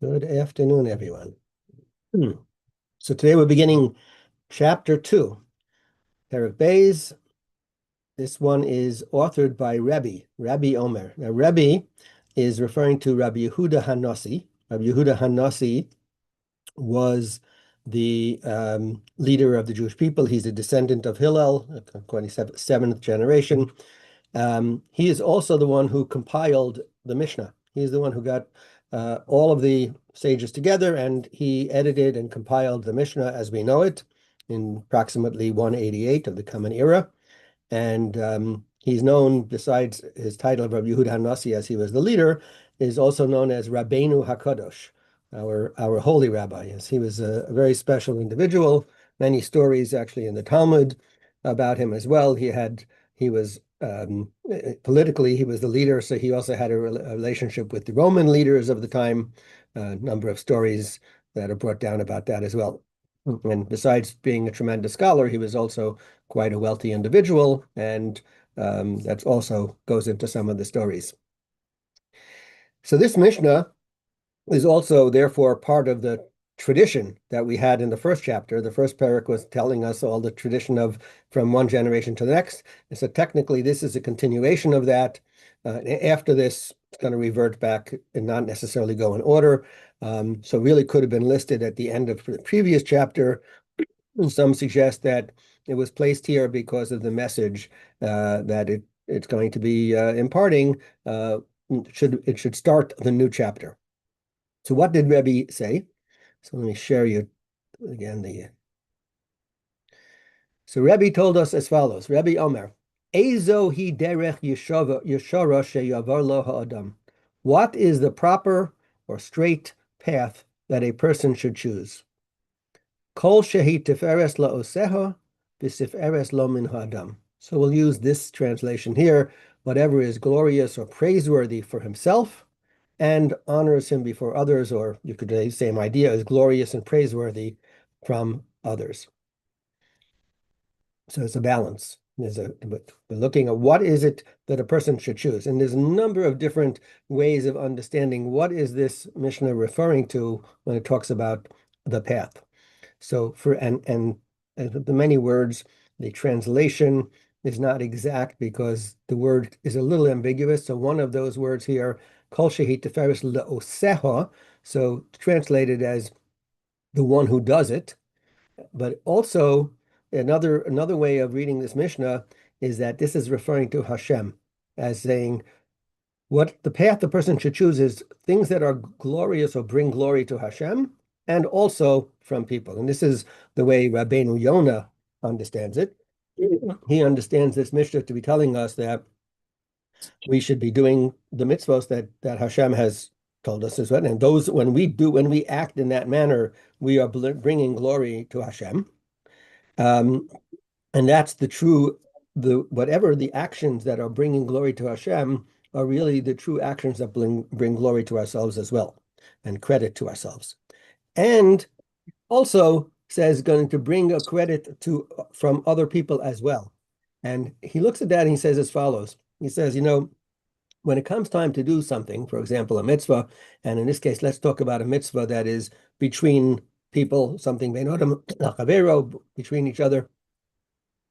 Good afternoon, everyone. Hmm. So today we're beginning chapter 2, Perek Beis. This one is authored by Rabbi Omer. Now, Rabbi is referring to Rabbi Yehuda HaNasi. Rabbi Yehuda HaNasi was the leader of the Jewish people. He's a descendant of Hillel, 27th generation. He is also the one who compiled the Mishnah. He's the one who got all of the sages together, and he edited and compiled the Mishnah as we know it in approximately 188 of the Common Era. And he's known, besides his title of Rabbi Yehuda HaNasi, as he was the leader, is also known as Rabbeinu HaKadosh, our holy rabbi. Yes, he was a very special individual. Many stories actually in the Talmud about him as well. He was politically, he was the leader, so he also had a relationship with the Roman leaders of the time. A number of stories that are brought down about that as well. And besides being a tremendous scholar, he was also quite a wealthy individual, and that also goes into some of the stories. So this Mishnah is also therefore part of the tradition that we had in the first chapter. The first parak was telling us all the tradition of from one generation to the next. And so technically this is a continuation of that. After this, it's going to revert back and not necessarily go in order. So really could have been listed at the end of the previous chapter. And some suggest that it was placed here because of the message that it's going to be imparting. It should start the new chapter. So what did Rebbe say? So let me share you again. So Rebbe told us as follows. Rebbe Omer, Ezo hi derech yeshara sheyavar lo ha'adam. What is the proper or straight path that a person should choose? Kol shehi tiferes la'oseha v'siferes lo min ha'adam. So we'll use this translation here. Whatever is glorious or praiseworthy for himself and honors him before others, or you could say the same idea, is glorious and praiseworthy from others. So it's a balance. We're looking at what is it that a person should choose. And there's a number of different ways of understanding what is this Mishnah referring to when it talks about the path. So and the many words, the translation is not exact because the word is a little ambiguous. So one of those words here, kol shehi teferes le'oseha, so translated as the one who does it. But also another way of reading this Mishnah is that this is referring to Hashem as saying what the path the person should choose is things that are glorious or bring glory to Hashem and also from people. And this is the way Rabbeinu Yonah understands it. He understands this Mishnah to be telling us that we should be doing the mitzvahs that Hashem has told us as well. And those, when we act in that manner, we are bringing glory to Hashem. And that's whatever the actions that are bringing glory to Hashem are really the true actions that bring glory to ourselves as well and credit to ourselves. And also says going to bring a credit from other people as well. And he looks at that and he says as follows. He says, when it comes time to do something, for example, a mitzvah, and in this case, let's talk about a mitzvah that is between people, something between each other.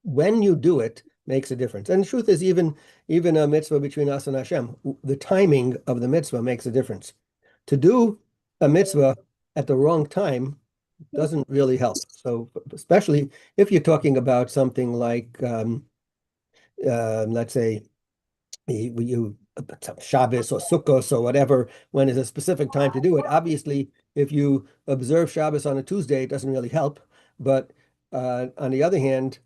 When you do it makes a difference. And the truth is, even a mitzvah between us and Hashem, the timing of the mitzvah makes a difference. To do a mitzvah at the wrong time doesn't really help. So especially if you're talking about something like, let's say, Shabbos or Sukkos or whatever, when is a specific time to do it. Obviously, if you observe Shabbos on a Tuesday, it doesn't really help. But on the other hand,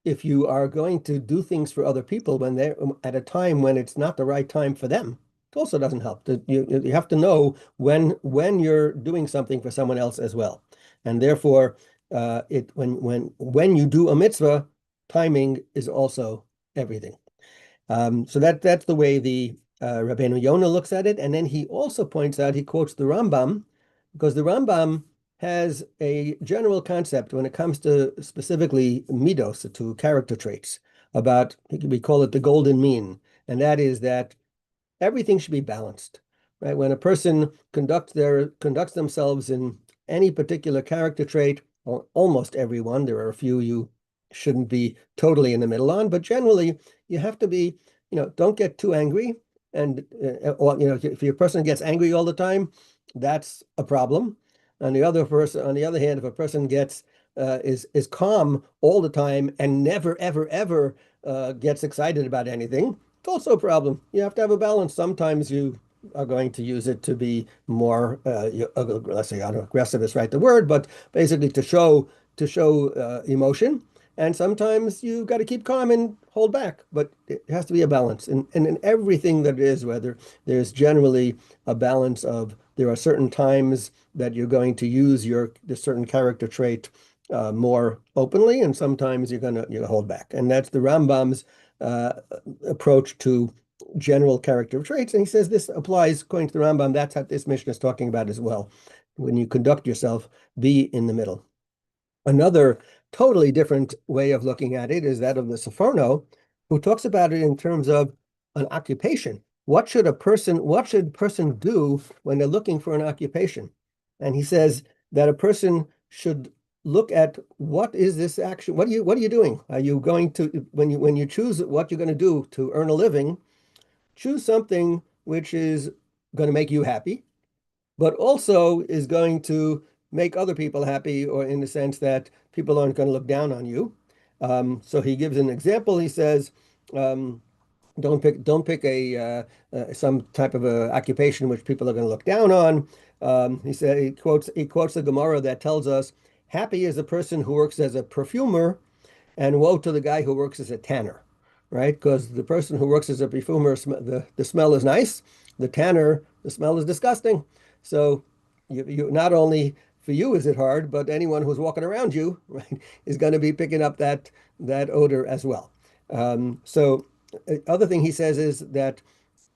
if you are going to do things for other people when they're at a time when it's not the right time for them, it also doesn't help. You have to know when you're doing something for someone else as well. And therefore, when you do a mitzvah, timing is also everything. So that's the way the Rabbeinu Yonah looks at it. And then he also points out, he quotes the Rambam, because the Rambam has a general concept when it comes to specifically midos, to character traits, about, we call it the golden mean. And that is that everything should be balanced. right? When a person conducts themselves in any particular character trait, or almost everyone, there are a few you shouldn't be totally in the middle on, but generally you have to be, don't get too angry. And or, if your person gets angry all the time, that's a problem. On the other hand, if a person is calm all the time and never ever ever gets excited about anything, it's also a problem. You have to have a balance. Sometimes you are going to use it to be more, let's say, I don't know, aggressive is right the word, but basically to show emotion. And sometimes you got to keep calm and hold back, but it has to be a balance. And in everything that it is, whether there's generally a balance of there are certain times that you're going to use the certain character trait more openly, and sometimes you're going to hold back. And that's the Rambam's uh, approach to general character traits. And he says this applies, according to the Rambam, that's what this Mishnah is talking about as well. When you conduct yourself, be in the middle. Another totally different way of looking at it is that of the Seforno, who talks about it in terms of an occupation. What should a person do when they're looking for an occupation? And he says that a person should look at what is this action? What are you doing? Are you going to, when you choose what you're going to do to earn a living, choose something which is going to make you happy, but also is going to make other people happy, or in the sense that people aren't going to look down on you. So he gives an example. He says, um, don't pick some type of a occupation which people are going to look down on. He quotes the Gemara that tells us, happy is a person who works as a perfumer, and woe to the guy who works as a tanner, right? Because the person who works as a perfumer, the smell is nice. The tanner, the smell is disgusting. So you not only for you is it hard, but anyone who's walking around you, right, is going to be picking up that odor as well. So other thing he says is that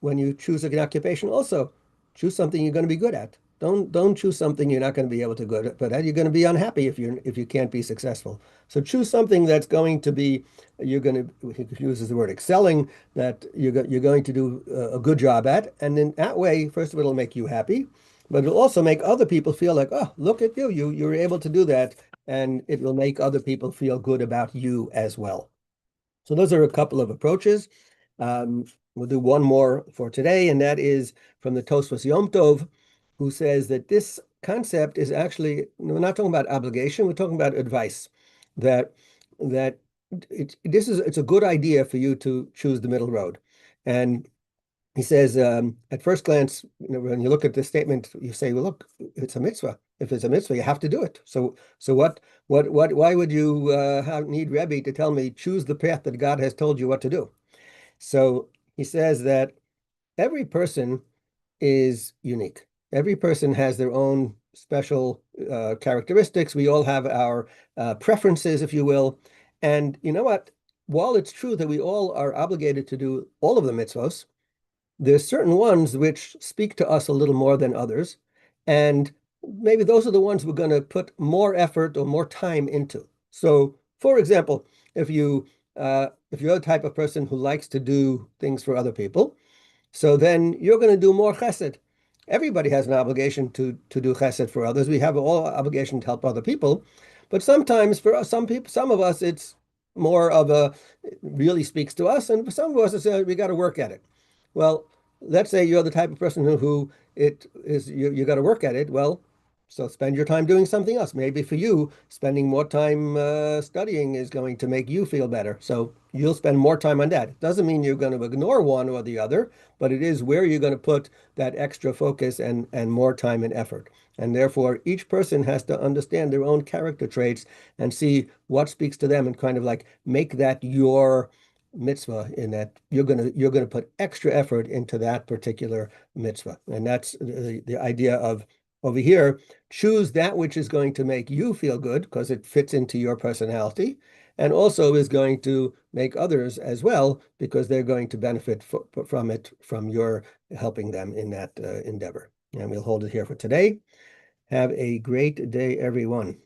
when you choose an occupation, also choose something you're going to be good at. Don't choose something you're not going to be able to good at, but you're going to be unhappy if you can't be successful. So choose something that's going to be, you're going to, he uses the word excelling, that you're going to do a good job at. And in that way, first of all, it'll make you happy, but it'll also make other people feel like, oh, look at you, you're able to do that. And it will make other people feel good about you as well. So those are a couple of approaches. Um, we'll do one more for today, and that is from the Tosfos Yom Tov, who says that this concept is actually, we're not talking about obligation, we're talking about advice. That it's a good idea for you to choose the middle road. And he says, at first glance, when you look at this statement, you say, well, look, it's a mitzvah. If it's a mitzvah, you have to do it. So why would you need Rebbe to tell me, choose the path that God has told you what to do? So he says that every person is unique. Every person has their own special characteristics. We all have our preferences, if you will. And you know what? While it's true that we all are obligated to do all of the mitzvos, there's certain ones which speak to us a little more than others, and maybe those are the ones we're going to put more effort or more time into. So, for example, if you're the type of person who likes to do things for other people, so then you're going to do more chesed. Everybody has an obligation to do chesed for others. We have all obligation to help other people, but sometimes for some people, some of us, it's more of it really speaks to us, and for some of us, it's we got to work at it. Well, let's say you're the type of person who it is you got to work at it. Well, so spend your time doing something else. Maybe for you, spending more time studying is going to make you feel better. So you'll spend more time on that. It doesn't mean you're going to ignore one or the other, but it is where you're going to put that extra focus and more time and effort. And therefore, each person has to understand their own character traits and see what speaks to them, and kind of like make that your mitzvah, in that you're gonna put extra effort into that particular mitzvah. And that's the idea of over here, choose that which is going to make you feel good because it fits into your personality, and also is going to make others as well because they're going to benefit from it, from your helping them in that endeavor. And we'll hold it here for today. Have a great day, everyone.